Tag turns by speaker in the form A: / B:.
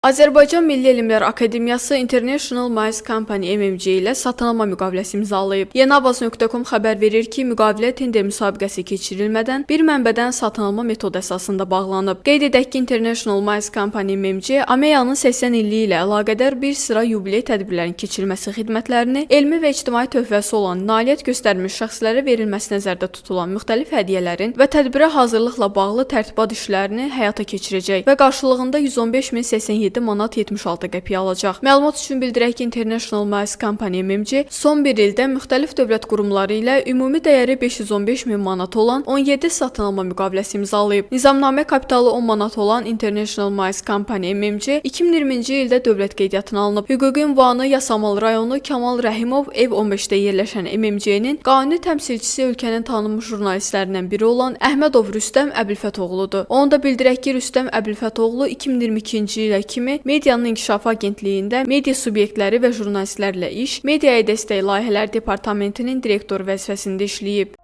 A: Azərbaycan Milli Elmlər Akademiyası International Mice Company MMC ilə satın alma müqaviləsi imzalayıb. Yenabaz.com xəbər verir ki, müqavilə tender müsabiqəsi keçirilmədən bir mənbədən satın alma metodu əsasında bağlanıb. Qeyd edək ki, International Mice Company MMC AMEA-nın 80 illiyi ilə əlaqədar bir sıra yubiley tədbirlərinin keçirilməsi xidmətlərini elmi və ictimai töhfəsi olan nailiyyət göstərmiş şəxslərə verilməsi nəzərdə tutulan müxtəlif hədiyyələrin və tədbirə hazırlıqla bağlı tərtibat işlərini həyata keçirəcək və qarşılığında 115.087 manat 76 qəpiyə alacaq. Məlumat üçün bildirək ki, International Mice Company MMC son bir ildə müxtəlif dövlət qurumları ilə ümumi dəyəri 515.000 manat olan 17 satın alma müqaviləsi imzalayıb. Nizamnamə kapitalı 10 manat olan International Mice Company MMC 2020-ci ildə dövlət qeydiyyatına alınıb. Hüquqi ünvanı Yasamal rayonu Kamal Rəhimov ev 15-də yerləşən MMC-nin qanuni təmsilçisi ölkənin tanınmış jurnalistlərindən biri olan Əhmədov Rüstəm Əbilfətoğludur. Onu da bildirək ki, Rüstəm Əbilfətoğlu 2022-ci ilə kimi Medianın İnkişafı Agentliyində media subyektləri və jurnalistlərlə iş, mediaya dəstək layihələr departamentinin direktoru vəzifəsində işləyib.